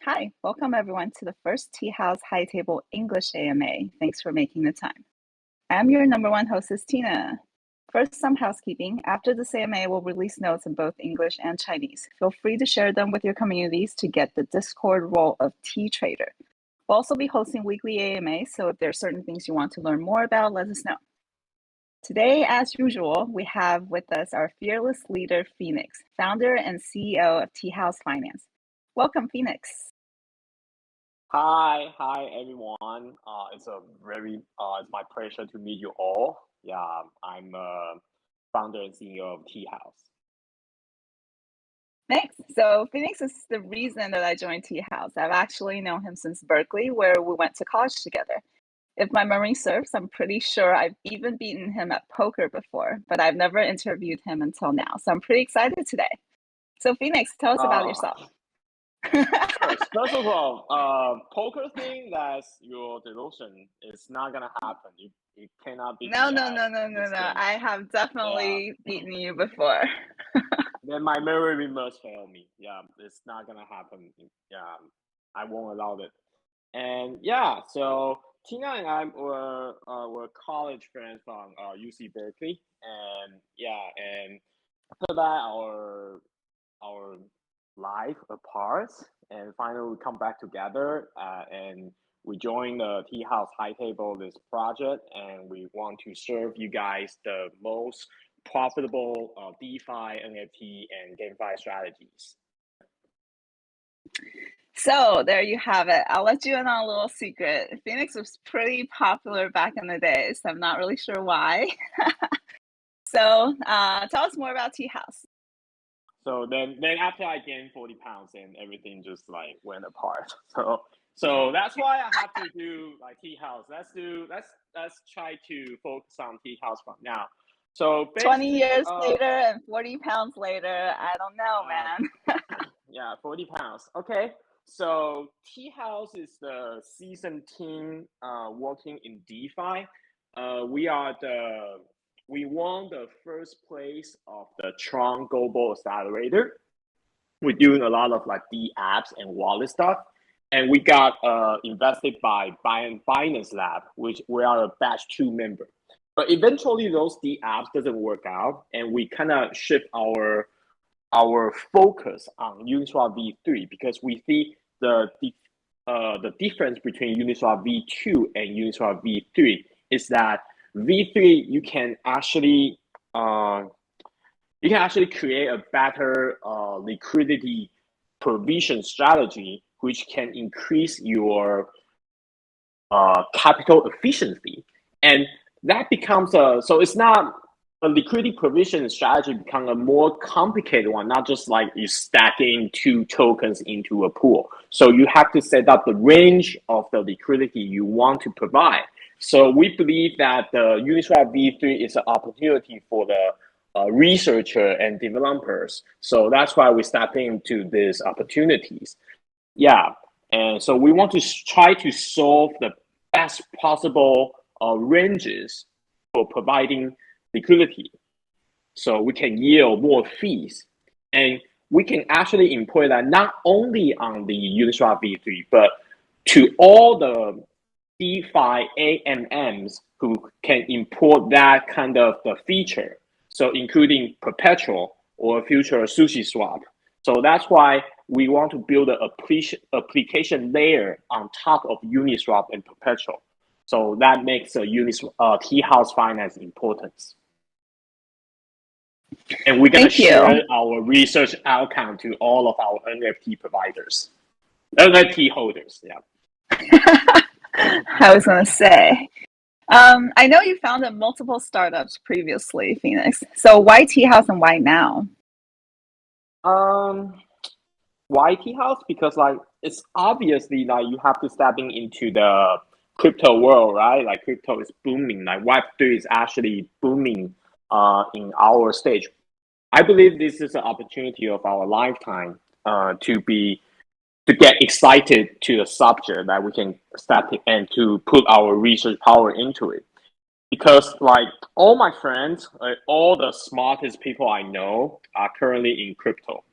Hi, welcome everyone to the first Teahouse High Table English AMA. Thanks for making the time. I'm your number one hostess, Tina. First, some housekeeping. After this AMA, we'll release notes in both English and Chinese. Feel free to share them with your communities to get the Discord role of Tea Trader. We'll also be hosting weekly AMAs, so if there are certain things you want to learn more about, let us know. Today, as usual, we have with us our fearless leader, Phoenix, founder and CEO of Teahouse Finance. Welcome, Phoenix. Hi everyone. It's my pleasure to meet you all. Yeah, I'm founder and CEO of Teahouse. Thanks. So Phoenix is the reason that I joined Teahouse. I've actually known him since Berkeley, where we went to college together. If my memory serves, I'm pretty sure I've even beaten him at poker before, but I've never interviewed him until now. So I'm pretty excited today. So Phoenix, tell us about Uh, yourself. sure. First of all, poker thing, that's your delusion. It's not gonna happen. You cannot beat No, me no, at no, no, no, this no. game. I have Yeah. definitely beaten you before. Then my memory must fail me. Yeah, it's not gonna happen. Yeah, I won't allow it. And yeah, so Tina and I were college friends from UC Berkeley, and yeah, and after that our life apart, and finally we come back together, and we joined the Tea House High Table this project, and we want to serve you guys the most profitable DeFi, NFT, and GameFi strategies. So there you have it. I'll let you in on a little secret. Phoenix was pretty popular back in the day, so I'm not really sure why. So tell us more about Tea House. So then after I gained 40 pounds and everything just like went apart. So that's why I have to do like Tea House. Let's try to focus on Tea House from now. So 20 basically, years later and 40 pounds later, I don't know, uh, man. yeah, 40 pounds. Okay. So Tea House is the seasoned team working in DeFi. We are we won the first place of the Tron Global Accelerator. We're doing a lot of like D apps and wallet stuff. And we got invested by Binance Lab, which we are a batch two member. But eventually those D apps doesn't work out, and we kind of shift our focus on Uniswap V3 because we see the difference between Uniswap V2 and Uniswap V3 is that V3 you can actually create a better liquidity provision strategy, which can increase your capital efficiency, and that becomes so it's not a liquidity provision strategy become a more complicated one, not just like you stacking two tokens into a pool. So you have to set up the range of the liquidity you want to provide. So we believe that the Uniswap V3 is an opportunity for the researcher and developers. So that's why we step into these opportunities. Yeah, and so we want to try to solve the best possible ranges for providing liquidity so we can yield more fees. And we can actually employ that not only on the Uniswap V3, but to all the DeFi AMMs who can import that kind of the feature. So including perpetual or future sushi swap. So that's why we want to build an application layer on top of Uniswap and perpetual. So that makes a Teahouse Finance important. And we're gonna Thank you. share our research outcome to all of our NFT providers, NFT holders. Yeah. I was going to say. I know you founded multiple startups previously, Phoenix. So why Tea House and why now? Um, why Teahouse? Because like it's obviously like you have to stepping into the crypto world, right? Like crypto is booming. Like Web3 is actually booming in our stage. I believe this is an opportunity of our lifetime to get excited to the subject that we can step in and to put our research power into it. Because like all my friends, all the smartest people I know are currently in crypto.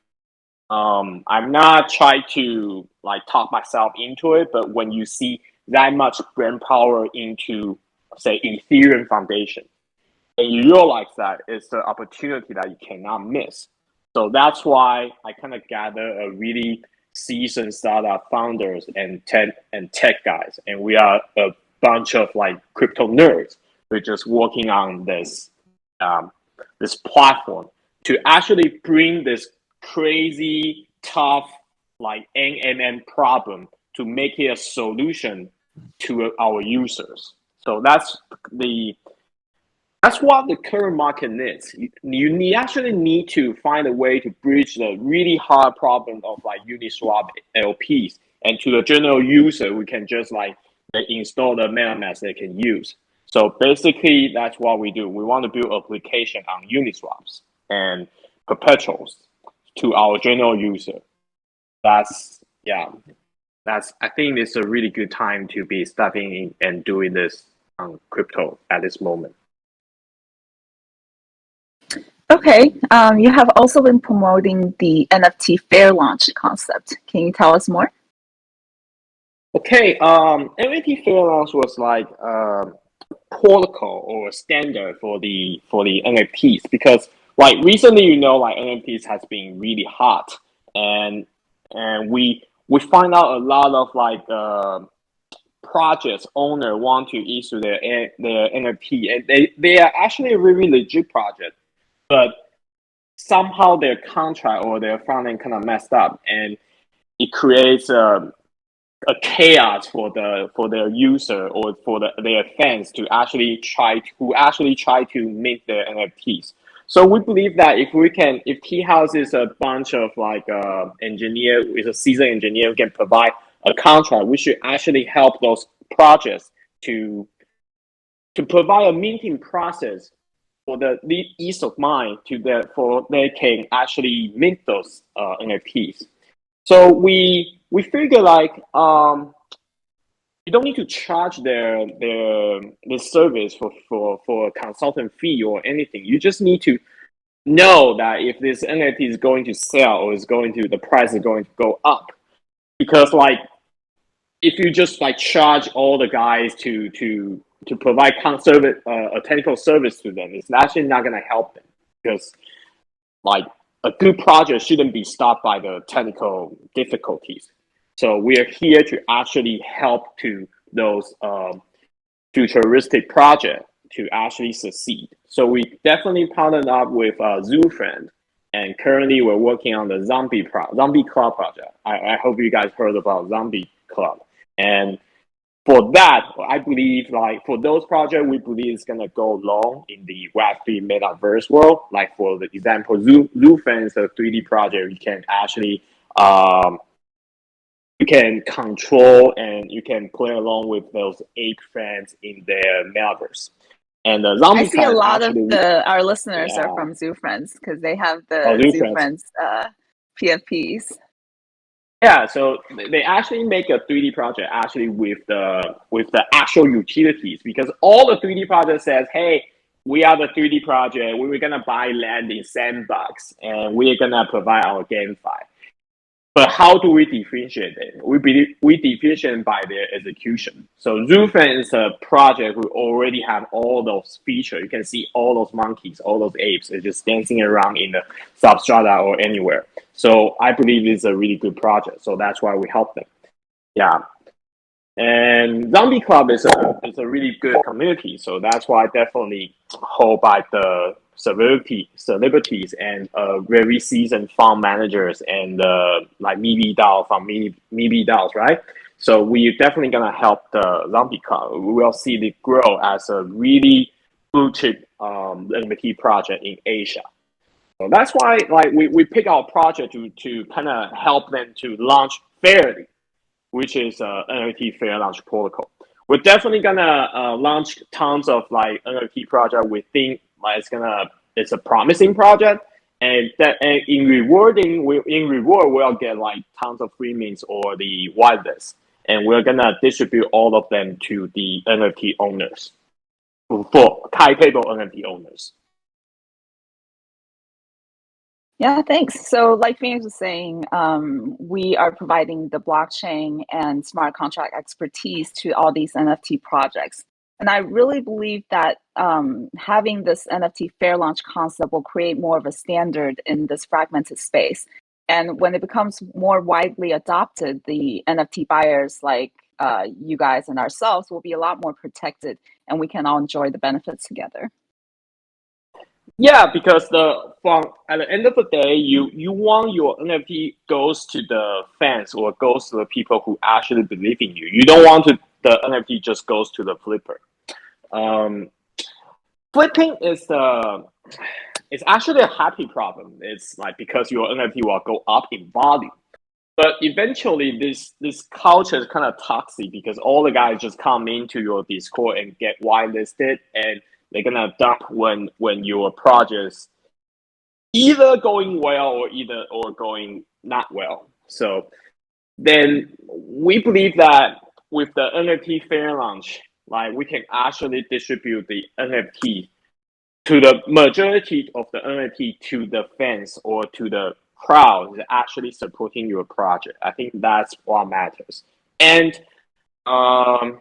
I'm not trying to like talk myself into it, but when you see that much brain power into, say, Ethereum Foundation, and you realize that it's the opportunity that you cannot miss. So that's why I kind of gather a really seasoned startup founders and tech guys, and we are a bunch of like crypto nerds. We're just working on um, this platform to actually bring this crazy tough like NMM problem to make it a solution to our users. So the that's what the current market needs. Actually need to find a way to bridge the really hard problem of like Uniswap LPs, and to the general user, we can just like they install the MetaMask they can use. So basically, that's what we do. We want to build application on Uniswaps and perpetuals to our general user. That's yeah. That's I think it's a really good time to be stepping in and doing this on crypto at this moment. Okay, you have also been promoting the NFT fair launch concept. Can you tell us more? Okay, MVP Fairlaunch was like protocol or standard for the NFTs, because like recently, like NFTs has been really hot, and we find out a lot of like projects owner want to issue their NFT, and they are actually a really legit project, but somehow their contract or their front end kind of messed up, and it creates a chaos for their user or for their fans to actually try to make their NFTs. So we believe that if Teahouse is a bunch of like engineer, is a seasoned engineer who can provide a contract, we should actually help those projects to provide a minting process for the ease of mind for they can actually mint those NFTs. So we figure like you don't need to charge their service for a consultant fee or anything. You just need to know that if this NFT is going to sell or the price is going to go up. Because like if you just like charge all the guys to provide a technical service to them, it's actually not going to help them, because like a good project shouldn't be stopped by the technical difficulties. So we are here to actually help to those futuristic projects to actually succeed. So we definitely partnered up with ZooFriend, and currently we're working on the Zombie Club project. I hope you guys heard about Zombie Club. And for that, I believe like for those projects, we believe it's gonna go long in the Web3 metaverse world. Like for the example, ZooFriend is a 3D project. You can actually you can control and you can play along with those ape friends in their metaverse. And the I zombie see a class lot of actually, our listeners are yeah, from Zoo Friends because they have oh, the zoo Zoo friends. Friends PFPs. Yeah, so they actually make a 3D project actually with the actual utilities, because all the 3D project says, hey, we are the 3D project. We were gonna buy land in Sandbox, and we're gonna provide our GameFi. But how do we differentiate it? We differentiate by their execution. So ZooFan is a project who already have all those features. You can see all those monkeys, all those apes, are just dancing around in the substrata or anywhere. So I believe it's a really good project. So that's why we help them. Yeah. And Zombie Club is a really good community, so that's why I definitely hold by the celebrities and very seasoned fund managers and like Mibi Dao from Mibi Daos, right? So we're definitely gonna help the Zombie Club. We will see it grow as a really blue chip NFT project in Asia. So that's why like we pick our project to kind of help them to launch fairly, which is NFT Fair Launch Protocol. We're definitely gonna launch tons of like NFT project. We think like it's a promising project, and in reward we'll get like tons of free mints or the whitelist, and we're gonna distribute all of them to the NFT owners for high table NFT owners. Yeah, thanks. So, like Phoenix was saying, we are providing the blockchain and smart contract expertise to all these NFT projects. And I really believe that having this NFT fair launch concept will create more of a standard in this fragmented space. And when it becomes more widely adopted, the NFT buyers like you guys and ourselves will be a lot more protected, and we can all enjoy the benefits together. Yeah, because from at the end of the day, you want your NFT goes to the fans or goes to the people who actually believe in you. You don't want the NFT just goes to the flipper. Um, Flipping is the it's actually a happy problem. It's like because your NFT will go up in value. But eventually, this culture is kind of toxic because all the guys just come into your Discord and get whitelisted, and they're gonna dump when your project's either going well or going not well. So then we believe that with the NFT fair launch, like we can actually distribute the NFT to the majority of the NFT to the fans or to the crowd actually supporting your project. I think that's what matters. And um,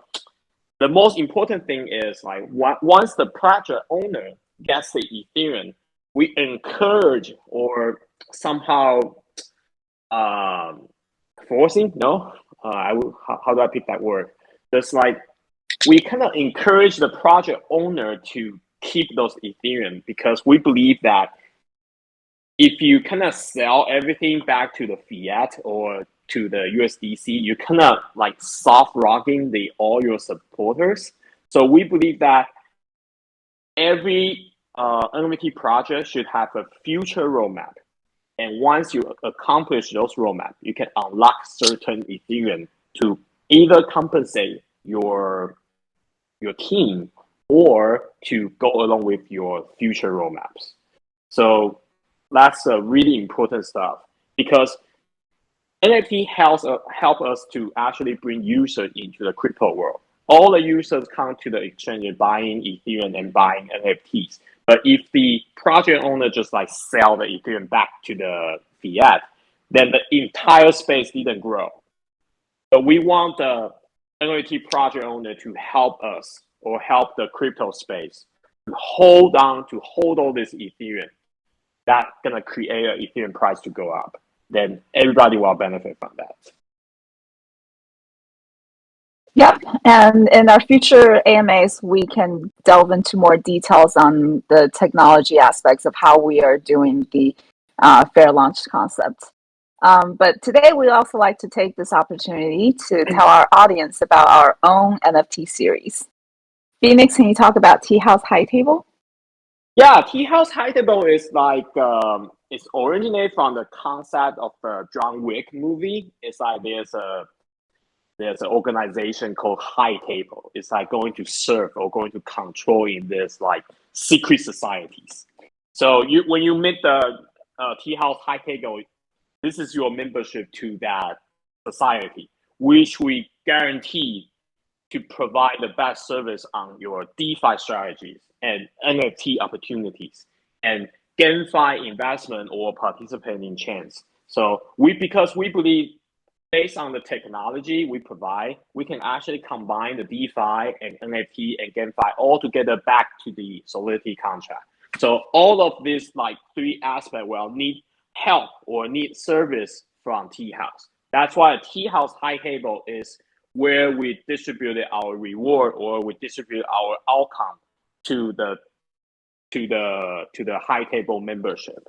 the most important thing is like once the project owner gets the Ethereum, we encourage or somehow um, forcing. No, how do I pick that word? Just like we kind of encourage the project owner to keep those Ethereum because we believe that if you kind of sell everything back to the fiat or to the USDC, you kind of like soft rocking the all your supporters. So we believe that every NFT project should have a future roadmap. And once you accomplish those roadmap, you can unlock certain Ethereum to either compensate your team or to go along with your future roadmaps. So that's really important stuff because NFT help us to actually bring users into the crypto world. All the users come to the exchange buying Ethereum and buying NFTs. But if the project owner just like sell the Ethereum back to the fiat, then the entire space didn't grow. But we want the NFT project owner to help us or help the crypto space to hold all this Ethereum. That's gonna create an Ethereum price to go up. Then everybody will benefit from that. Yep, and in our future AMAs, we can delve into more details on the technology aspects of how we are doing the fair launch concept. But today, we'd also like to take this opportunity to tell our audience about our own NFT series. Phoenix, can you talk about Teahouse High Table? Yeah, Teahouse High Table is like it's originated from the concept of the John Wick movie. It's like there's an organization called High Table. It's like going to serve or going to control in this like secret societies. So you when you meet the Teahouse High Table, this is your membership to that society, which we guarantee to provide the best service on your DeFi strategies and NFT opportunities and GameFi investment or participating chance. So because we believe based on the technology we provide, we can actually combine the DeFi and NFT and GameFi all together back to the Solidity contract. So all of these like three aspects will need help or need service from Teahouse. That's why Teahouse High Table is where we distributed our reward or we distribute our outcome to the High Table membership.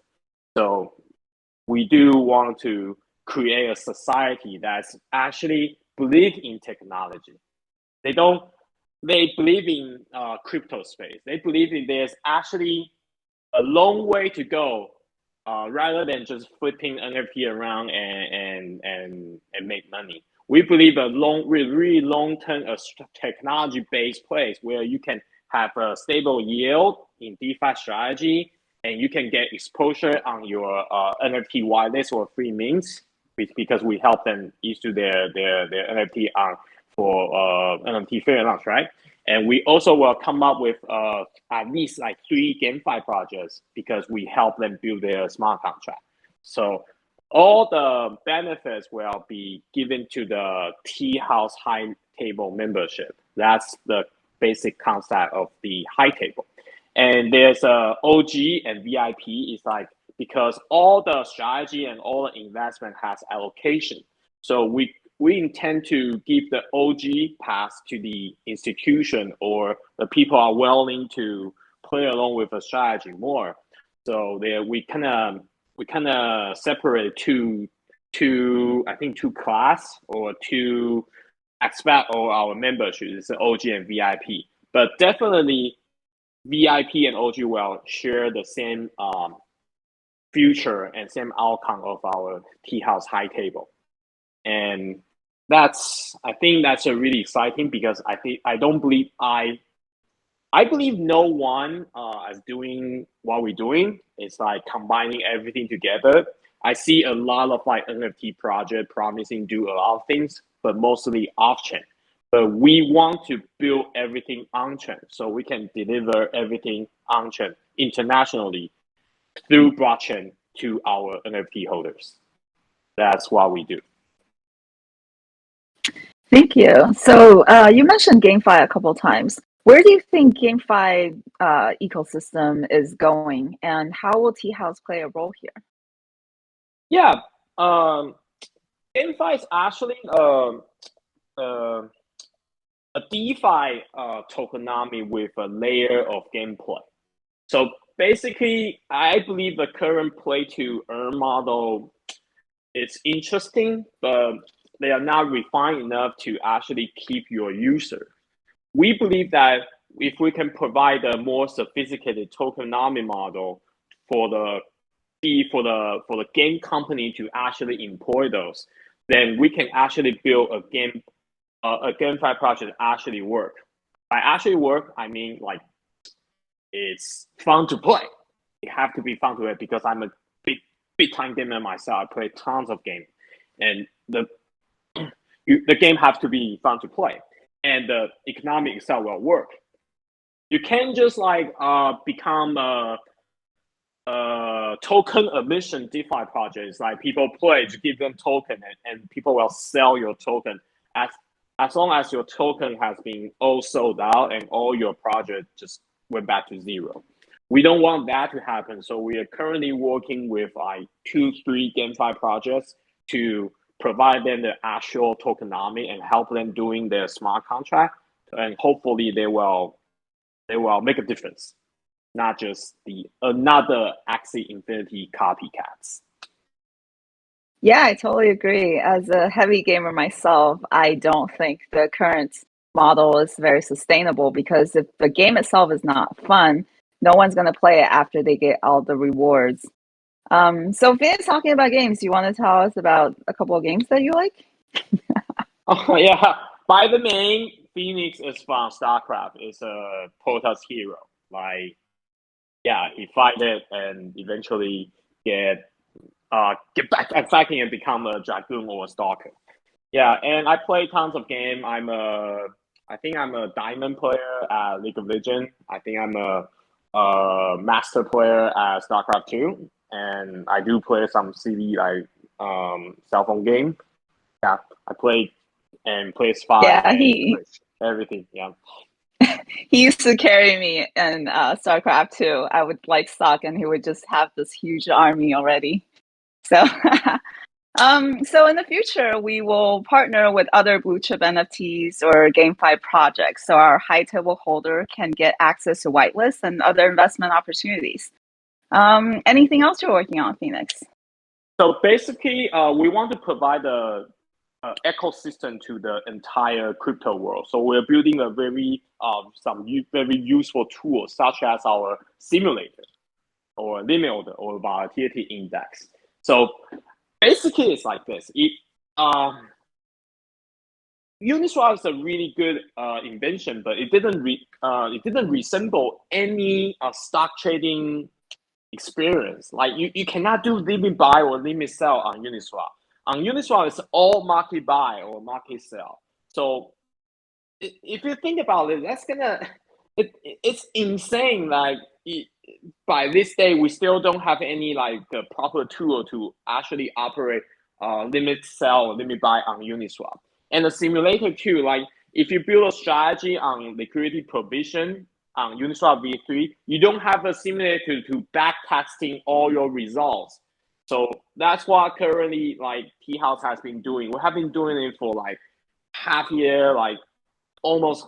So we do want to create a society that's actually believe in technology. They don't. They believe in crypto space. They believe in there's actually a long way to go, rather than just flipping NFT around and make money. We believe a really long term, technology based place where you can have a stable yield in DeFi strategy and you can get exposure on your NFT whitelist or free mints because we help them issue their NFT on for NFT fair launch, right? And we also will come up with at least like 3 GameFi projects because we help them build their smart contract. So all the benefits will be given to the Teahouse High Table membership. That's the basic concept of the High Table. And there's a OG and VIP. Is like because all the strategy and all the investment has allocation. So we intend to give the OG pass to the institution or the people are willing to play along with the strategy more. So there we kind of separate two I think two class or two aspect of our membership. It's the OG and VIP, but definitely VIP and OG will share the same future and same outcome of our Teahouse High Table. And I think that's a really exciting because I believe no one is doing what we're doing. It's like combining everything together. I see a lot of like NFT project promising do a lot of things, but mostly off chain. But we want to build everything on chain so we can deliver everything on chain internationally through blockchain to our NFT holders. That's what we do. Thank you. So you mentioned GameFi a couple of times. Where do you think GameFi ecosystem is going, and how will Teahouse play a role here? Yeah, GameFi is actually a DeFi tokenomics with a layer of gameplay. So basically, I believe the current play to earn model is interesting, but they are not refined enough to actually keep your user. We believe that if we can provide a more sophisticated tokenomics model for the game company to actually employ those, then we can actually build a GameFi project that actually work. By actually work, I mean like it's fun to play. It have to be fun to play because I'm a big time gamer myself. I play tons of games, and the game have to be fun to play, and the economic itself will work. You can't just like become a token emission DeFi project. It's like people play to give them token, and people will sell your token as long as your token has been all sold out and all your project just went back to zero. We don't want that to happen. So we are currently working with like 2-3 GameFi projects to provide them the actual tokenomics and help them doing their smart contract. And hopefully they will make a difference, not just the another Axie Infinity copycats. Yeah, I totally agree. As a heavy gamer myself, I don't think the current model is very sustainable because if the game itself is not fun, no one's going to play it after they get all the rewards. So Phoenix, talking about games, you want to tell us about a couple of games that you like? Oh yeah, by the name, Phoenix is from StarCraft. It's a Protoss hero. Like, yeah, he fight it and eventually get back attacking and become a dragoon or a stalker. Yeah, and I play tons of game. I think I'm a diamond player at League of Legends. I think I'm a master player at StarCraft 2, and I do play some CD like cell phone game. Yeah, I play and play Spy Yeah, and everything. Yeah. he used to carry me in StarCraft too. I would like stock, and he would just have this huge army already. So, so in the future, we will partner with other blue chip NFTs or GameFi projects, so our high table holder can get access to whitelists and other investment opportunities. Anything else you're working on, Phoenix? So basically, we want to provide a ecosystem to the entire crypto world. So we're building a very very useful tools such as our simulator or limit order or volatility index. So basically, it's like this. Uniswap is a really good invention, but it didn't resemble any stock trading experience. Like you cannot do limit buy or limit sell on Uniswap. On Uniswap, it's all market buy or market sell. So if you think about it, that's gonna it's insane. Like by this day, we still don't have any like the proper tool to actually operate limit sell, limit buy on Uniswap. And the simulator too, like if you build a strategy on liquidity provision on Uniswap V3, you don't have a simulator to back testing all your results. So that's what currently like Teahouse has been doing. We have been doing it for like half year, like almost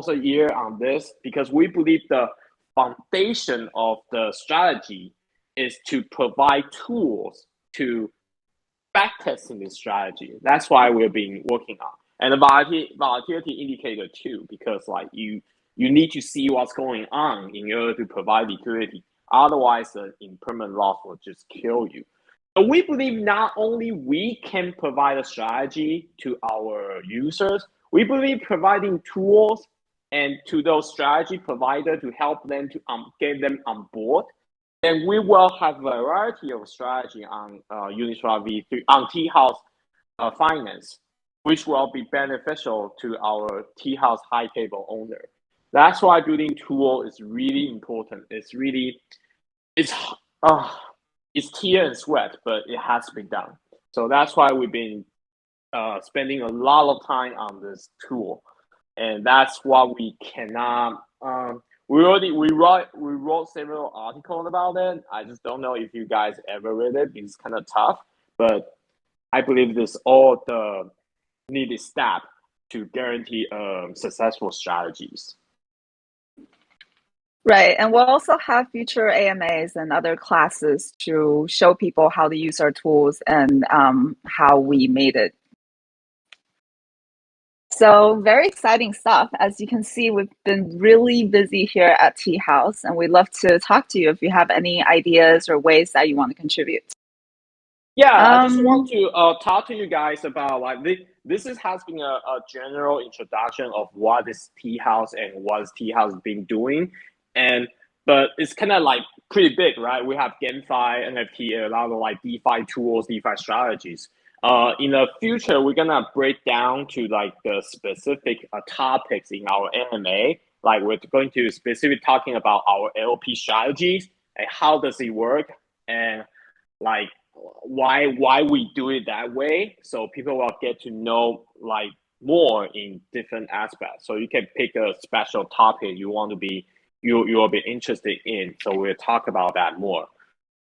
a year on this because we believe the foundation of the strategy is to provide tools to backtesting this strategy. That's why we've been working on. And the volatility indicator too, because like you need to see what's going on in order to provide liquidity. Otherwise, the impermanent loss will just kill you. So we believe not only we can provide a strategy to our users, we believe providing tools and to those strategy providers to help them to get them on board. Then we will have a variety of strategy on Uniswap V3 on Teahouse finance, which will be beneficial to our Teahouse high table owner. That's why building tool is really important. It's uh, it's tear and sweat, but it has to be done. So that's why we've been spending a lot of time on this tool, and that's what we cannot. We wrote several articles about it. I just don't know if you guys ever read it. It's kind of tough, but I believe this all the needed step to guarantee successful strategies. Right. And we'll also have future AMAs and other classes to show people how to use our tools and how we made it. So very exciting stuff. As you can see, we've been really busy here at Teahouse, and we'd love to talk to you if you have any ideas or ways that you want to contribute. Yeah, I just want to talk to you guys about like this has been a general introduction of what is Teahouse and what is Teahouse been doing, and but it's kind of like pretty big, right? We have GameFi, NFT, a lot of like DeFi tools, DeFi strategies. In the future, we're gonna break down to like the specific topics in our AMA. Like we're going to specifically talking about our LP strategies and how does it work and like why we do it that way, so people will get to know like more in different aspects. So you can pick a special topic you want to be you will be interested in. So we'll talk about that more.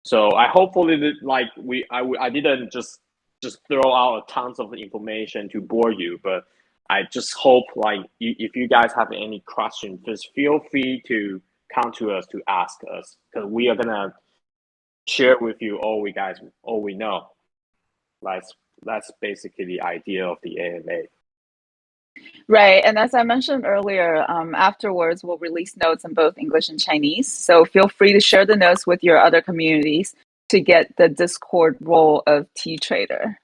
So I hopefully that, like I didn't just throw out tons of information to bore you, but I just hope like if you guys have any questions, just feel free to come to us to ask us because we are gonna share with you all we know. That's basically the idea of the AMA. Right. And as I mentioned earlier, afterwards, we'll release notes in both English and Chinese. So feel free to share the notes with your other communities to get the Discord role of T-Trader.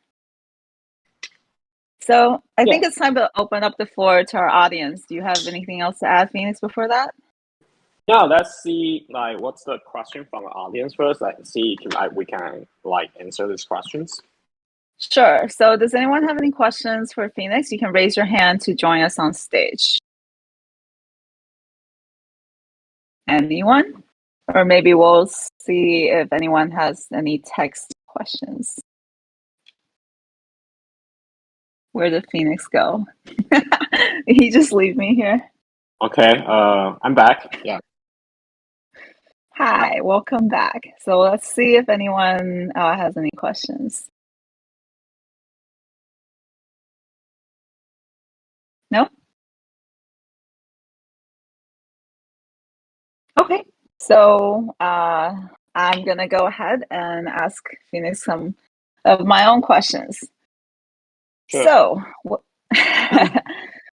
So I think it's time to open up the floor to our audience. Do you have anything else to add, Phoenix, before that? No, let's see like what's the question from the audience first. Like see if like we can like answer these questions. Sure. So does anyone have any questions for Phoenix? You can raise your hand to join us on stage. Anyone? Or maybe we'll see if anyone has any text questions. Where did Phoenix go? He just leave me here. Okay, I'm back. Yeah. Hi, welcome back. So let's see if anyone has any questions. No? Okay, so I'm gonna go ahead and ask Phoenix some of my own questions. Sure. So,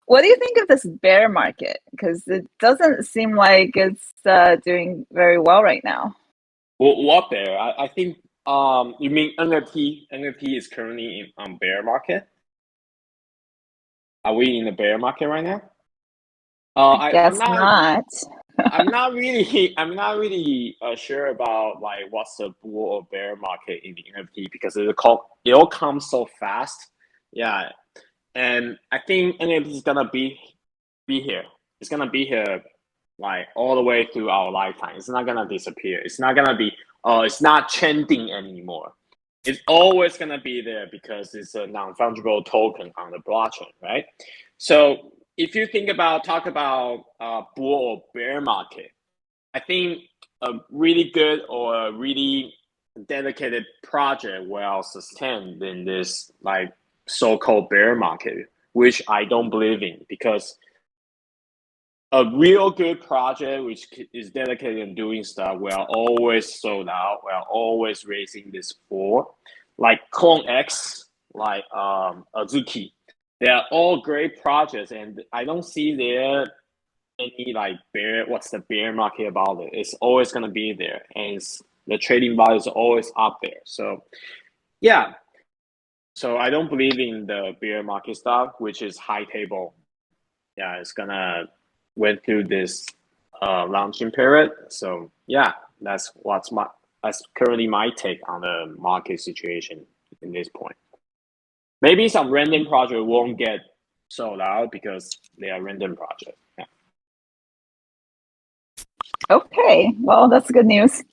what do you think of this bear market? Because it doesn't seem like it's doing very well right now. Well, what bear? I think you mean NFT? NFT is currently in bear market. Are we in the bear market right now? I guess not. I'm not really. I'm not really sure about like what's the bull or bear market in the NFT because it all comes so fast. Yeah, and I think NFT is gonna be be here. It's gonna be here like all the way through our lifetime. It's not gonna disappear. It's not gonna be it's not trending anymore. It's always gonna be there because it's a non-fungible token on the blockchain, right? So if you talk about bull or bear market, I think a really good or a really dedicated project will sustain in this like so-called bear market, which I don't believe in, because a real good project which is dedicated in doing stuff will always sold out, will always raising this for, like Clone X, like Azuki. They are all great projects, and I don't see there any like what's the bear market about it. It's always gonna be there, and the trading value is always up there. So yeah, so I don't believe in the bear market stuff, which is high table. Yeah, it's gonna went through this launching period. So yeah, that's currently my take on the market situation in this point. Maybe some random project won't get sold out because they are random projects. Yeah. Okay, well, that's good news.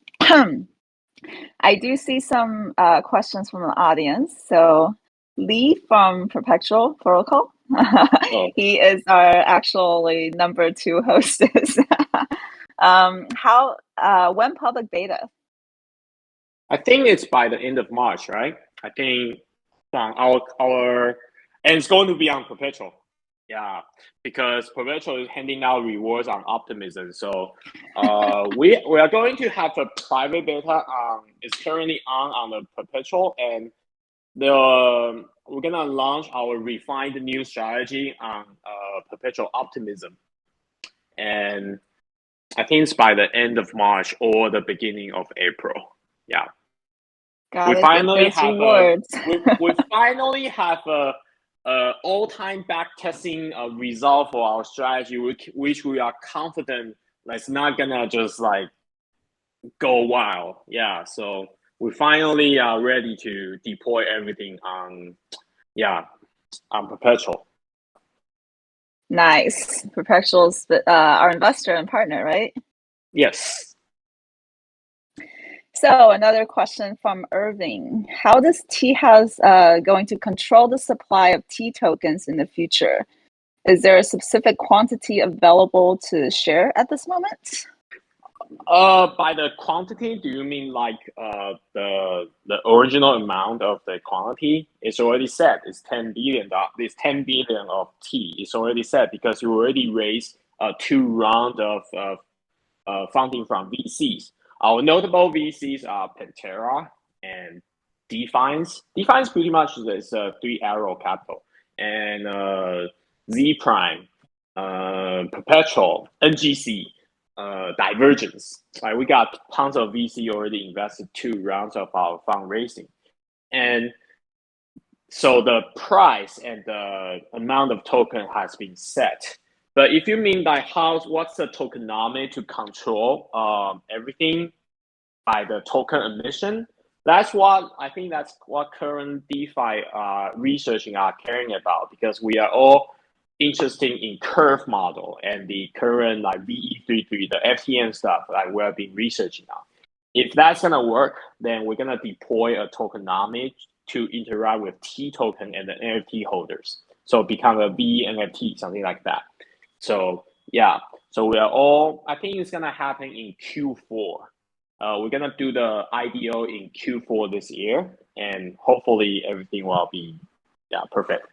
I do see some questions from the audience. So Lee from Perpetual Protocol, Oh, he is our actually number 2 hostess. When public beta? I think it's by the end of March, right? I think our and it's going to be on Perpetual. Yeah, because Perpetual is handing out rewards on optimism. So we are going to have a private beta. It's currently on the Perpetual, and we're gonna launch our refined new strategy on Perpetual optimism, and I think it's by the end of March or the beginning of April. Yeah. Gotta get those rewards. We finally have a all-time backtesting result for our strategy, which we are confident that's not gonna just like go wild. Yeah, so we finally are ready to deploy everything on Perpetual. Nice. Perpetual's our investor and partner, right? Yes. So another question from Irving. How does Teahouse going to control the supply of T tokens in the future? Is there a specific quantity available to share at this moment? By the quantity, do you mean like the original amount of the quantity? It's already set. It's 10 billion. This 10 billion of T is already set because you already raised 2 rounds of funding from VCs. Our notable VCs are Pantera and Defiance. Defiance pretty much is a 3 Arrow Capital, and Z Prime, Perpetual, NGC, Divergence. Like we got tons of VC already invested 2 rounds of our fundraising, and so the price and the amount of token has been set. But if you mean like what's the tokenomics to control everything by the token emission, that's what current DeFi researching are caring about, because we are all interested in curve model and the current like VE33, the FTN stuff like we have been researching on. If that's gonna work, then we're gonna deploy a tokenomics to interact with T token and the NFT holders. So become a V NFT, something like that. So yeah, so I think it's gonna happen in Q4. We're gonna do the IDO in Q4 this year, and hopefully everything will be perfect.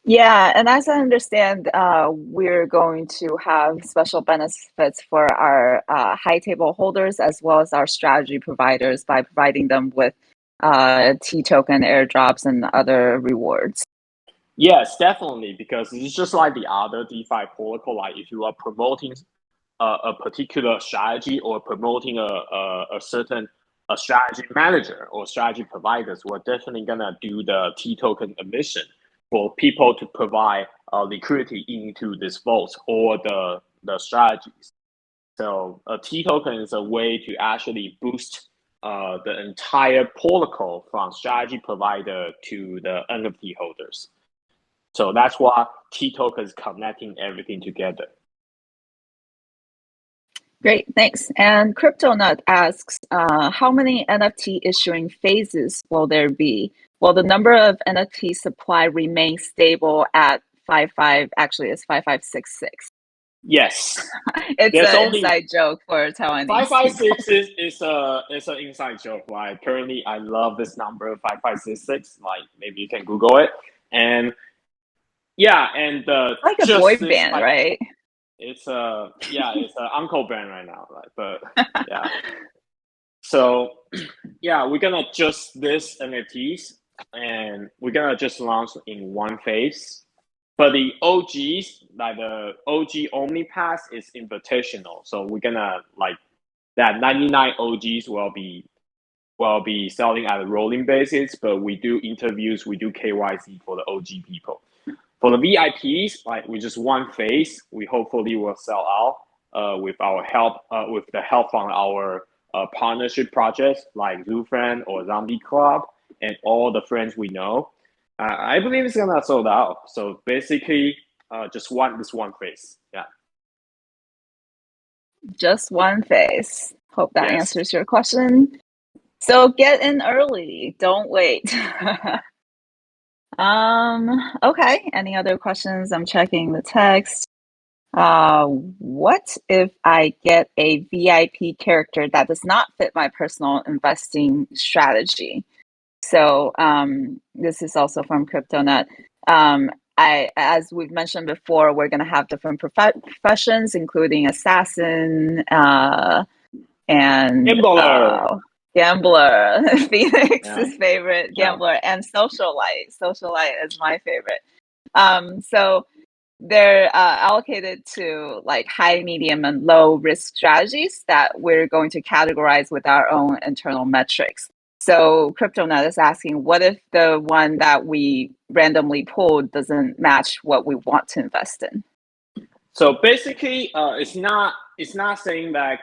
Yeah, and as I understand, we're going to have special benefits for our high table holders as well as our strategy providers by providing them with T token airdrops and other rewards. Yes, definitely, because it's just like the other DeFi protocol. Like if you are promoting a particular strategy or promoting a certain strategy manager or strategy providers, we're definitely gonna do the T token emission for people to provide liquidity into this vault or the strategies. So a T token is a way to actually boost the entire protocol from strategy provider to the NFT holders. So that's why T token is connecting everything together. Great, thanks. And CryptoNut asks, how many NFT issuing phases will there be? Will the number of NFT supply remain stable at 55? Actually, it's 5566. Yes. It's There's an only inside joke for Taiwanese people. 556 is an inside joke, right? Currently, I love this number 5566. Like maybe you can Google it, and yeah, and Like a boy just this band, right? it's it's a uncle band right now, right? But yeah, so yeah, we're gonna adjust this NFTs, and we're gonna just launch in one phase. But the OGs, like the OG Omni Pass, is invitational. So we're gonna like that 99 OGs will be selling at a rolling basis, but we do interviews, we do KYC for the OG people. For the VIPs, like we just one phase, we hopefully will sell out with our help, with the help from our partnership projects like Zoo Friend or Zombie Club and all the friends we know. I believe it's gonna sold out. So basically, just this one phase. Yeah. Just one phase. Hope that Yes. answers your question. So get in early. Don't wait. Okay. Any other questions? I'm checking the text. What if I get a VIP character that does not fit my personal investing strategy? So this is also from CryptoNut. As we've mentioned before, we're going to have different professions, including assassin and Gambler. gambler. Phoenix's Yeah. favorite Yeah. gambler, and socialite. Socialite is my favorite. So they're allocated to like high, medium, and low risk strategies that we're going to categorize with our own internal metrics. So CryptoNet is asking, what if the one that we randomly pulled doesn't match what we want to invest in? So basically, it's not saying that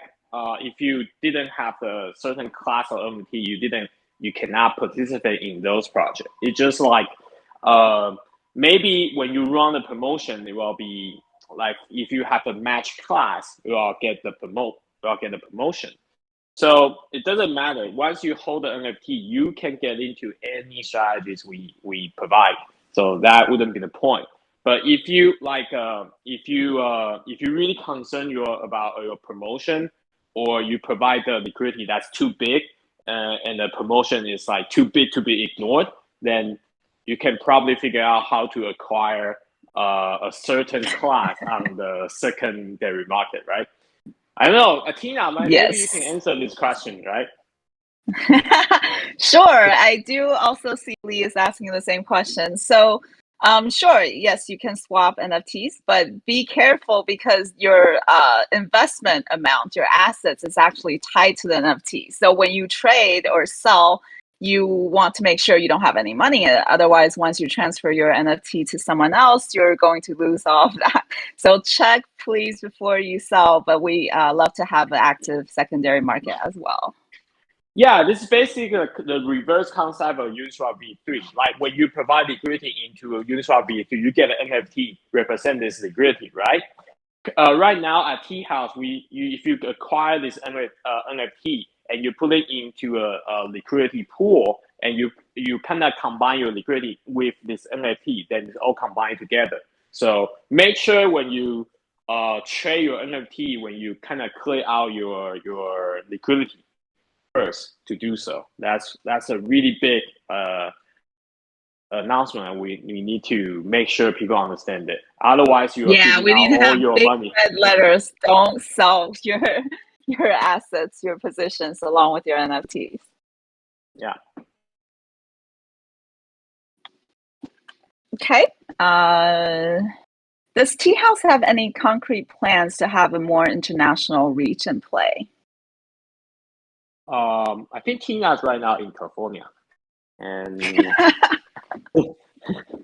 if you didn't have a certain class of MT, you cannot participate in those projects. It's just like uh, maybe when you run a promotion, it will be like if you have a match class, you will get the promotion. So it doesn't matter. Once you hold the NFT, you can get into any strategies we provide. So that wouldn't be the point. But if you like, if you really concern about your promotion, or you provide the liquidity that's too big, and the promotion is like too big to be ignored, then you can probably figure out how to acquire a certain class on the secondary market, right? I don't know, Atina, maybe you can Yes. answer this question, right? Sure. I do also see Lee is asking the same question. So, sure, yes, you can swap NFTs, but be careful because your investment amount, your assets, is actually tied to the NFT. So when you trade or sell, you want to make sure you don't have any money in it. Otherwise, once you transfer your NFT to someone else, you're going to lose all of that. So check, please, before you sell. But we love to have an active secondary market as well. Yeah, this is basically the reverse concept of Uniswap V3. Like when you provide liquidity into a Uniswap V3, you get an NFT represent this liquidity, right? Right now at Teahouse, if you acquire this NFT and you put it into a liquidity pool, and you kind of combine your liquidity with this NFT, then it's all combined together. So make sure when you trade your NFT, when you kind of clear out your liquidity first to do so. That's a really big announcement. We need to make sure people understand it. Otherwise, you are Yeah, giving we out need to all have your big money. red letters. Don't sell your assets, your positions along with your NFTs. Yeah. Okay. Does Teahouse have any concrete plans to have a more international reach and play? I think Tina's right now in California, and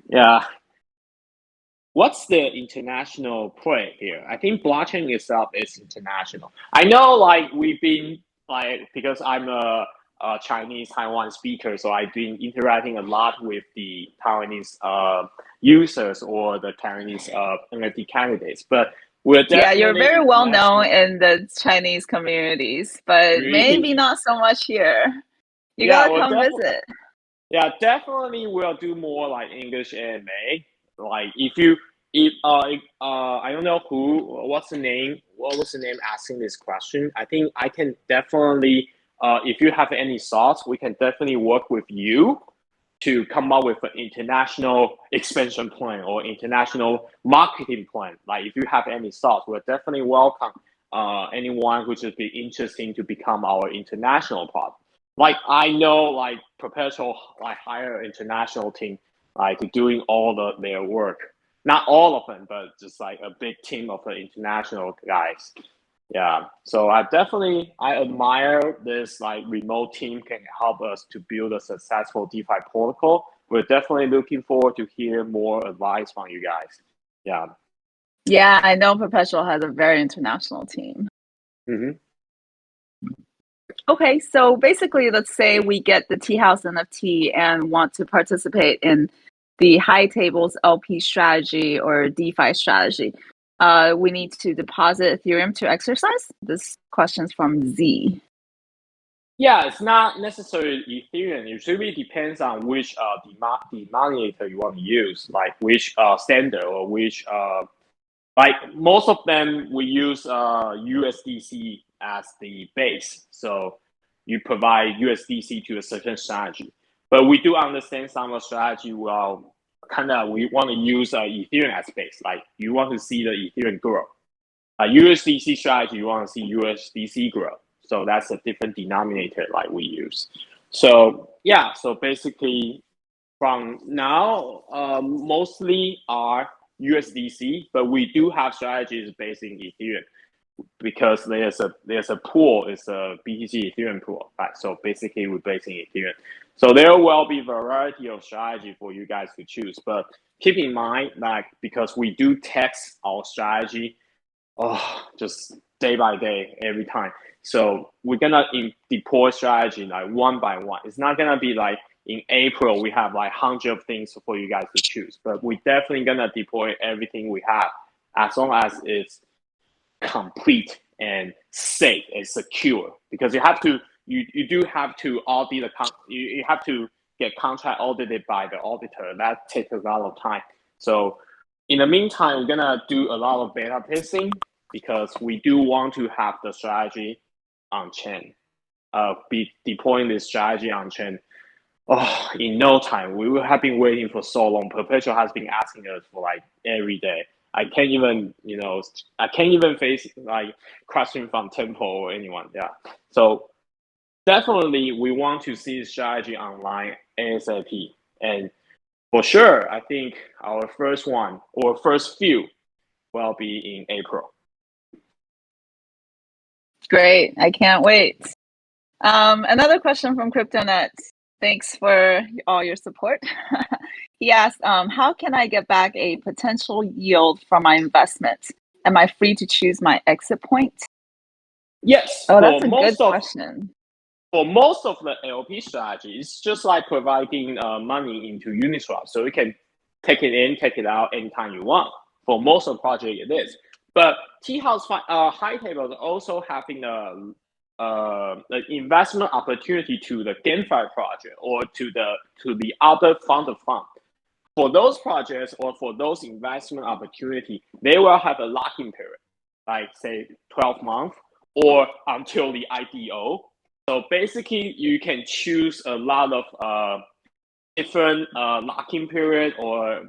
yeah. What's the international play here? I think blockchain itself is international. I know, like we've been like because I'm a Chinese Taiwan speaker, so I've been interacting a lot with the Taiwanese users or the Taiwanese NFT candidates. But we're Yeah, you're definitely very well known international. in the Chinese communities, but maybe Really? not so much here. You Yeah, gotta we're come definitely. visit. Yeah, definitely we'll do more like English AMA. Like if I don't know what was the name asking this question. I think I can definitely if you have any thoughts, we can definitely work with you to come up with an international expansion plan or international marketing plan. Like if you have any thoughts, we're definitely welcome anyone which would be interesting to become our international partner. Like I know like Perpetual like hire an international team like doing all their work. Not all of them, but just like a big team of the international guys. Yeah. So I admire this like remote team can help us to build a successful DeFi protocol. We're definitely looking forward to hear more advice from you guys. Yeah. Yeah, I know Perpetual has a very international team. Mm-hmm. Okay, so basically, let's say we get the Teahouse NFT and want to participate in the high tables LP strategy or DeFi strategy. We need to deposit Ethereum to exercise. This question's from Z. Yeah, it's not necessarily Ethereum. It really depends on which denominator you want to use, like which standard or which like most of them we use USDC as the base. So you provide USDC to a certain strategy. But we do understand some of the strategy will we want to use Ethereum as base. Like you want to see the Ethereum grow. USDC strategy, you want to see USDC grow. So that's a different denominator like we use. So yeah, so basically from now, mostly are USDC, but we do have strategies based in Ethereum because there's a pool, it's a BTC Ethereum pool, right? So basically we're based in Ethereum. So there will be variety of strategy for you guys to choose, but keep in mind like because we do test our strategy just day by day, every time. So we're gonna deploy strategy like one by one. It's not gonna be like in April we have like 100 of things for you guys to choose, but we definitely gonna deploy everything we have as long as it's complete and safe and secure. Because you do have to audit you have to get contract audited by the auditor. That takes a lot of time. So in the meantime, we're gonna do a lot of beta testing because we do want to have the strategy on chain. Be deploying this strategy on chain. In no time. We have been waiting for so long. Perpetual has been asking us for like every day. I can't even face like question from Temple or anyone. Yeah. So definitely we want to see the strategy online ASAP. And for sure, I think our first one or first few will be in April. Great, I can't wait. Another question from CryptoNet. Thanks for all your support. He asked, how can I get back a potential yield from my investment? Am I free to choose my exit point? Yes, Oh, that's a good question. for most of the LP strategy, it's just like providing money into Uniswap, so you can take it in, take it out anytime you want. For most of the project, it is. But Teahouse High Table is also having the investment opportunity to the GameFi project or to the other fund of fund. For those projects or for those investment opportunity, they will have a lock-in period, like say 12 months or until the IDO. So basically, you can choose a lot of different lock-in period or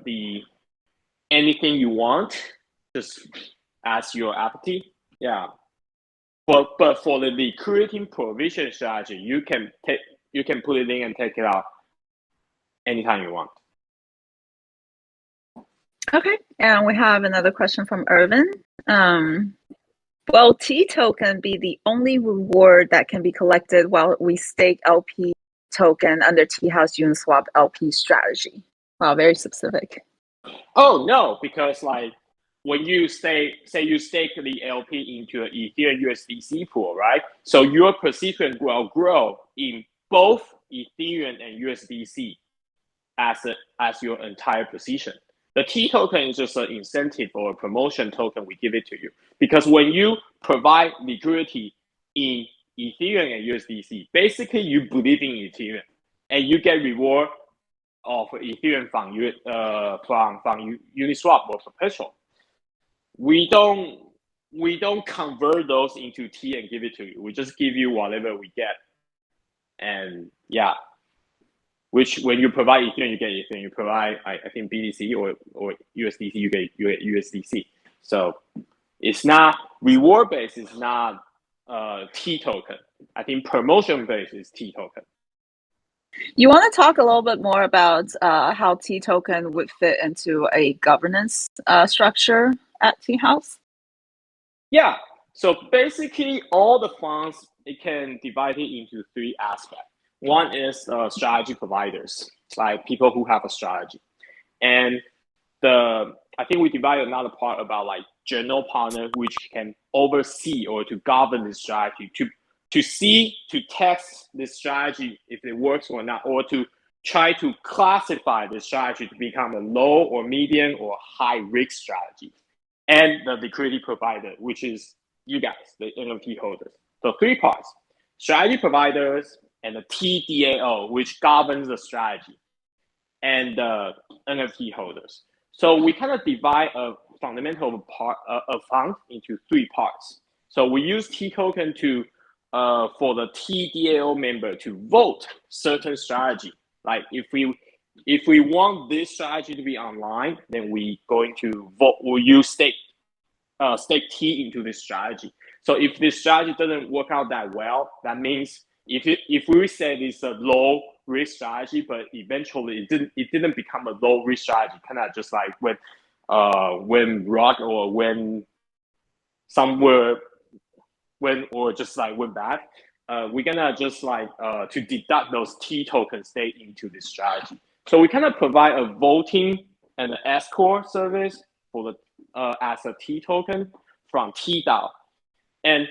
anything you want, just as your appetite. Yeah. But for the liquidity provision strategy, you can put it in and take it out anytime you want. Okay, and we have another question from Irvin. Will T token be the only reward that can be collected while we stake LP token under Teahouse Uniswap LP strategy? Wow, very specific. Oh no, because like when you say you stake the LP into an Ethereum USDC pool, right? So your position will grow in both Ethereum and USDC as your entire position. The T token is just an incentive or a promotion token. We give it to you because when you provide liquidity in Ethereum and USDC, basically you believe in Ethereum and you get reward of Ethereum from Uniswap or Perpetual. We don't convert those into T and give it to you. We just give you whatever we get. And yeah, which when you provide Ethereum, you get Ethereum. You provide, I think, BTC or USDC, you get USDC. So it's not reward based. It's not T token. I think promotion based is T token. You want to talk a little bit more about how T token would fit into a governance structure at Teahouse? Yeah. So basically, all the funds, it can divide it into three aspects. One is strategy providers, like people who have a strategy. And I think we divide another part about like general partner, which can oversee or to govern the strategy, to test the strategy if it works or not, or to try to classify the strategy to become a low or medium or high risk strategy. And the liquidity provider, which is you guys, the NFT holders. So three parts: strategy providers, and the TDAO, which governs the strategy, and the NFT holders. So we kind of divide a fundamental part of fund into three parts. So we use T token to for the TDAO member to vote certain strategy. Like if we want this strategy to be online, then we going to vote. We'll use stake T into this strategy. So if this strategy doesn't work out that well, that means if we say it's a low risk strategy, but eventually it didn't become a low risk strategy, kind of just like when rock or when somewhere or just like went back, we're gonna just like to deduct those T tokens stay into this strategy. So we kind of provide a voting and an escort service for the as a T token from TDAO. And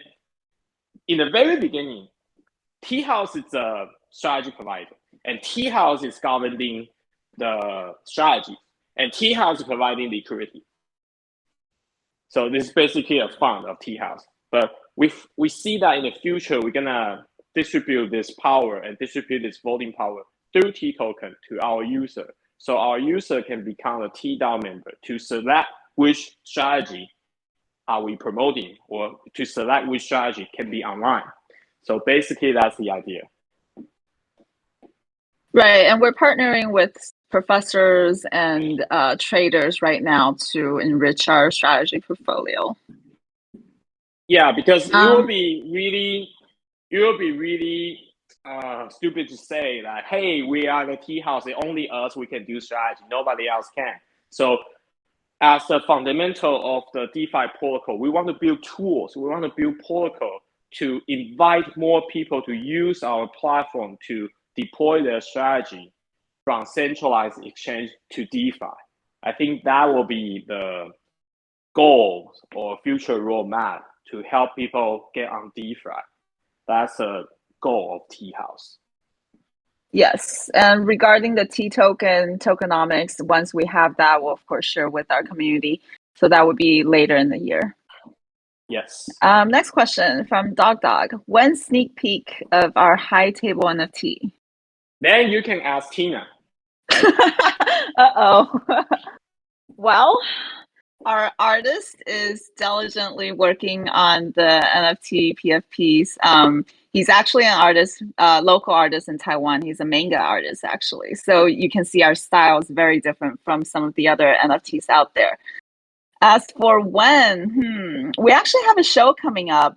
in the very beginning, Teahouse is a strategy provider, and Teahouse is governing the strategy, and Teahouse is providing liquidity. So this is basically a fund of Teahouse. But we see that in the future, we're gonna distribute this power and distribute this voting power through T token to our user. So our user can become a TDAO member to select which strategy are we promoting, or to select which strategy can be online. So basically, that's the idea. Right, and we're partnering with professors and traders right now to enrich our strategy portfolio. Yeah, because it will be really stupid to say that, hey, we are the Teahouse, only us we can do strategy, nobody else can. So as the fundamental of the DeFi protocol, we want to build tools, we want to build protocol to invite more people to use our platform to deploy their strategy from centralized exchange to DeFi. I think that will be the goal or future roadmap to help people get on DeFi. That's a goal of Teahouse. Yes, and regarding the T token tokenomics, once we have that, we'll of course share with our community. So that would be later in the year. Yes. Next question from Dog. When sneak peek of our high table NFT? Then you can ask Tina. Uh-oh. Well, our artist is diligently working on the NFT PFPs. He's actually an artist, local artist in Taiwan. He's a manga artist, actually. So you can see our style is very different from some of the other NFTs out there. As for when, we actually have a show coming up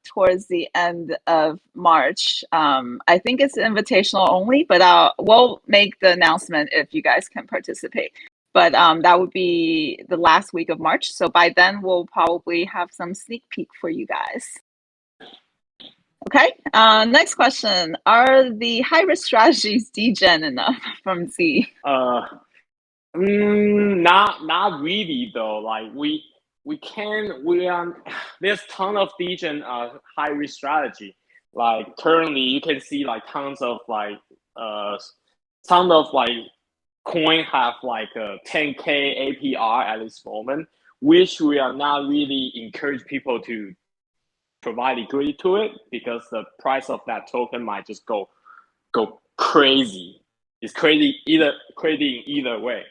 towards the end of March. I think it's invitational only, but we'll make the announcement if you guys can participate. But that would be the last week of March. So by then, we'll probably have some sneak peek for you guys. Okay, next question. Are the high-risk strategies degen enough from Z? Not really though. Like there's ton of degen high risk strategy. Like currently, you can see like tons of ton of like coin have like a 10K APR at this moment, which we are not really encourage people to provide liquidity to it because the price of that token might just go crazy. It's crazy in either way.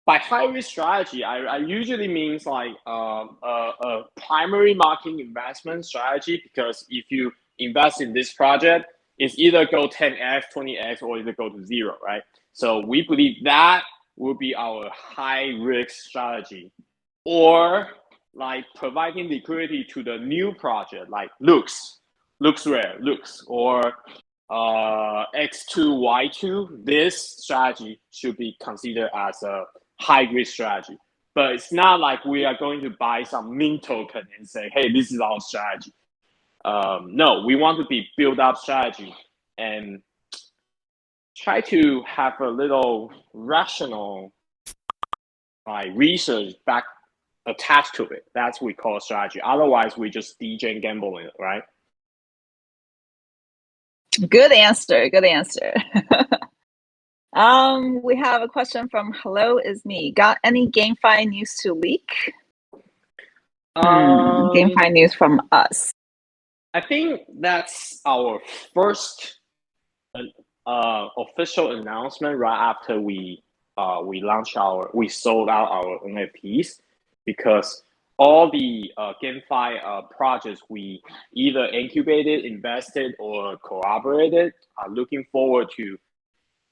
By high risk strategy, I usually means like a primary market investment strategy, because if you invest in this project, it's either go 10x, 20x, or either go to zero, right? So we believe that will be our high risk strategy, or like providing liquidity to the new project, like Lux Rare, Lux, or X2, Y2. This strategy should be considered as a high risk strategy. But it's not like we are going to buy some meme token and say, hey, this is our strategy. No, we want to be build up strategy and try to have a little rational research back attached to it. That's what we call strategy. Otherwise, we just DJ and gamble in it, right? Good answer. Good answer. We have a question from Hello Is Me. Got any GameFi news to leak? GameFi news from us. I think that's our first official announcement right after we sold out our NFTs, because all the GameFi projects we either incubated, invested, or collaborated are looking forward to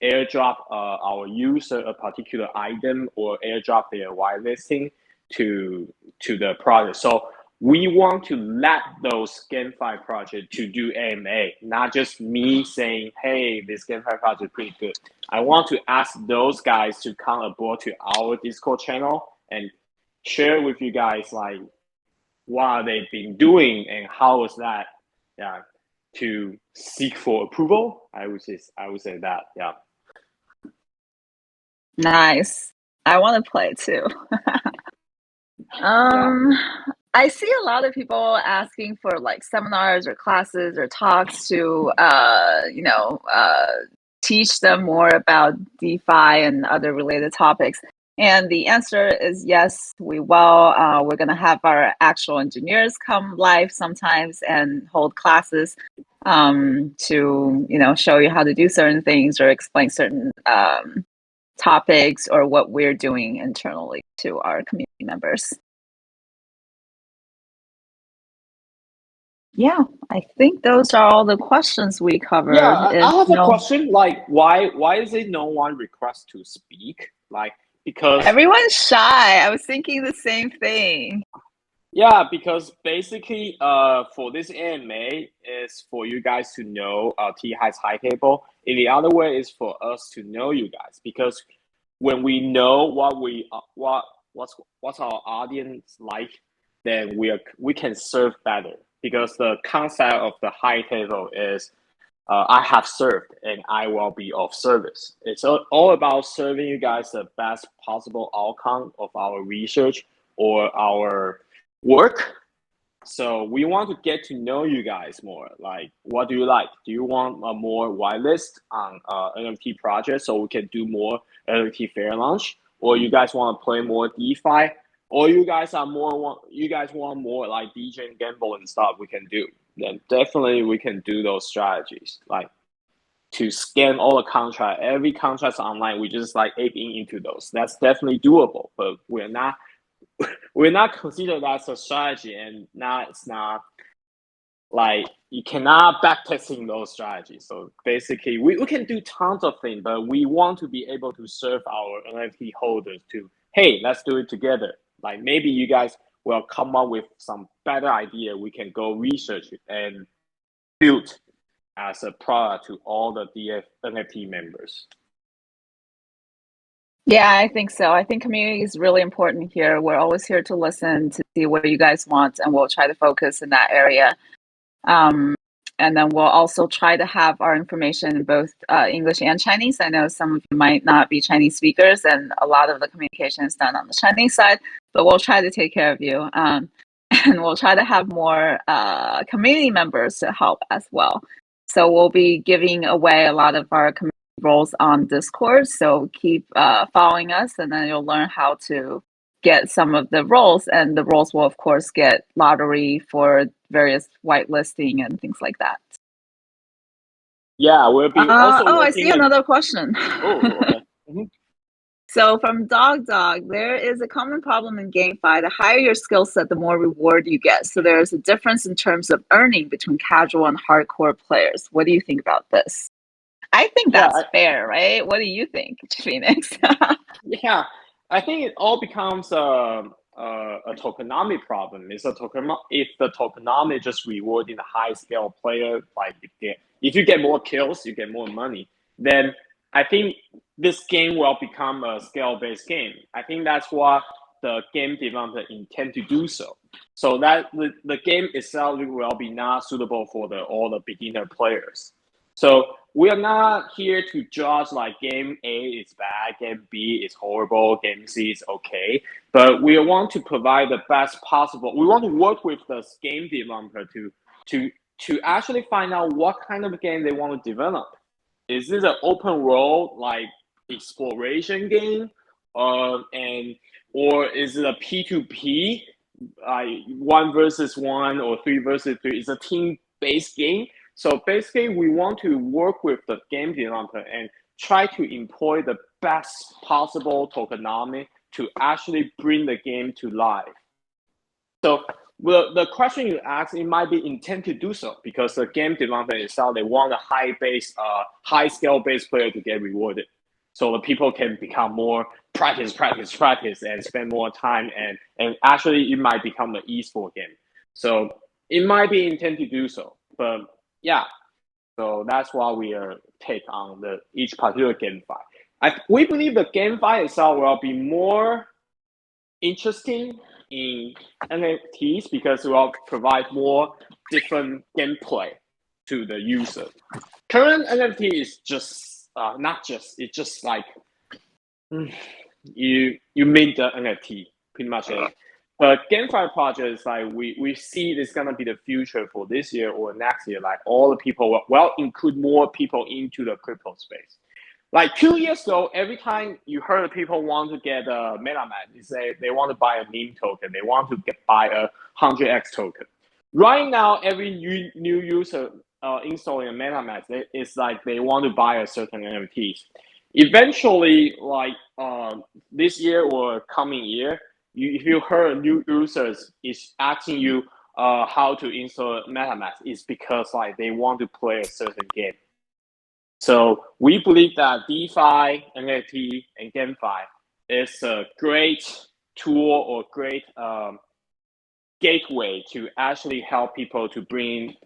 airdrop our user a particular item or airdrop their whitelisting to the project. So we want to let those GameFi projects to do AMA, not just me saying, hey, this GameFi project is pretty good. I want to ask those guys to come aboard to our Discord channel and share with you guys like what they've been doing and how was that, to seek for approval. I would say that, yeah. Nice. I want to play too. I see a lot of people asking for like seminars or classes or talks to, teach them more about DeFi and other related topics. And the answer is yes, we will. We're going to have our actual engineers come live sometimes and hold classes to, show you how to do certain things or explain certain topics or what we're doing internally to our community members. Yeah, I think those are all the questions we covered. Yeah, I have a question. Like, why is it no one requests to speak? Like, because everyone's shy. I was thinking the same thing. Yeah, because basically, for this AMA is for you guys to know Teahouse high table. In the other way is for us to know you guys, because when we know what's our audience like, then we can serve better. Because the concept of the high table is I have served and I will be of service. It's all about serving you guys the best possible outcome of our research or our work. So we want to get to know you guys more. Like, what do you like? Do you want a more whitelist on NFT projects so we can do more NFT fair launch? Or you guys want to play more DeFi? Or you guys want more like DJ and gamble and stuff we can do? Then definitely we can do those strategies. Like to scan all the contract, every contract's online, we just like aping into those. That's definitely doable, but we're not consider that a strategy, and it's not like you cannot backtesting those strategies. So basically we can do tons of things, but we want to be able to serve our NFT holders to, hey, let's do it together. Like maybe you guys will come up with some better idea. We can go research it and build as a product to all the DF NFT members. Yeah, I think so. I think community is really important here. We're always here to listen, to see what you guys want, and we'll try to focus in that area. And then we'll also try to have our information in both English and Chinese. I know some of you might not be Chinese speakers, and a lot of the communication is done on the Chinese side, but we'll try to take care of you. and we'll try to have more community members to help as well. So we'll be giving away a lot of our community roles on Discord. So keep following us, and then you'll learn how to get some of the roles. And the roles will, of course, get lottery for various whitelisting and things like that. Yeah, we'll be also I see another question. Okay. Mm-hmm. So from Dog, there is a common problem in GameFi. The higher your skill set, the more reward you get. So there's a difference in terms of earning between casual and hardcore players. What do you think about this? I think that's fair, right? What do you think, Phoenix? Yeah, I think it all becomes a tokenomic problem. If the tokenomic just rewarding the high scale player, like if you get more kills, you get more money, then I think this game will become a scale based game. I think that's what the game developer intend to do so. So that the game itself will be not suitable for all the beginner players. So we are not here to judge like game A is bad, game B is horrible, game C is okay. But we want to provide the best possible. We want to work with the game developer to actually find out what kind of game they want to develop. Is this an open world like exploration game, or is it a P2P, like 1v1 or 3v3? It's a team based game. So basically, we want to work with the game developer and try to employ the best possible tokenomics to actually bring the game to life. So the question you ask, it might be intent to do so because the game developer itself, they want a high scale based player to get rewarded. So the people can become more practice and spend more time and actually it might become an esport game. So it might be intent to do so. But yeah, so that's why we are take on each particular GameFi. We believe the GameFi itself will be more interesting in NFTs because it will provide more different gameplay to the user. Current NFT is just it's just like you mint the NFT, pretty much it. But GameFi project is like we see it's gonna be the future for this year or next year. Like all the people will include more people into the crypto space. Like 2 years ago, every time you heard people want to get a MetaMask, they say they want to buy a meme token, they want to buy a 100x token. Right now, every new user installing a MetaMask, it's like they want to buy a certain NFTs. Eventually, like this year or coming year, if you heard new users is asking you how to install MetaMask, it's because like they want to play a certain game. So we believe that DeFi, NFT, and GameFi is a great tool or great gateway to actually help people to bring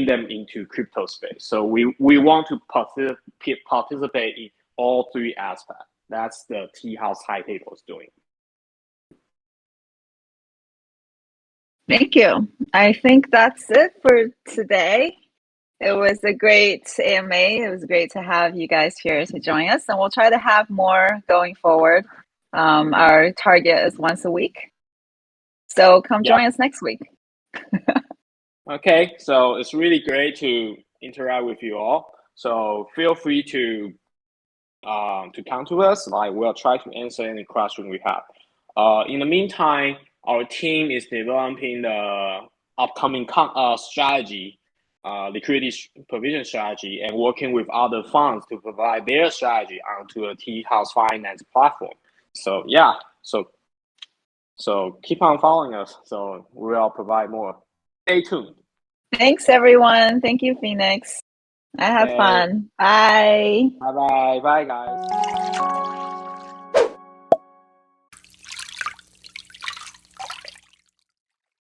them into crypto space. So we want to participate in all three aspects. That's the Teahouse High Table is doing. Thank you. I think that's it for today. It was a great AMA. It was great to have you guys here to join us, and we'll try to have more going forward. Our target is once a week. So come join us next week. Okay, so it's really great to interact with you all. So feel free to come to us. Like we'll try to answer any question we have. In the meantime, our team is developing the upcoming strategy, liquidity provision strategy, and working with other funds to provide their strategy onto a Teahouse finance platform. So yeah, so keep on following us. So we'll provide more. Stay tuned. Thanks, everyone. Thank you, Phoenix. I had fun. Bye. Bye, guys.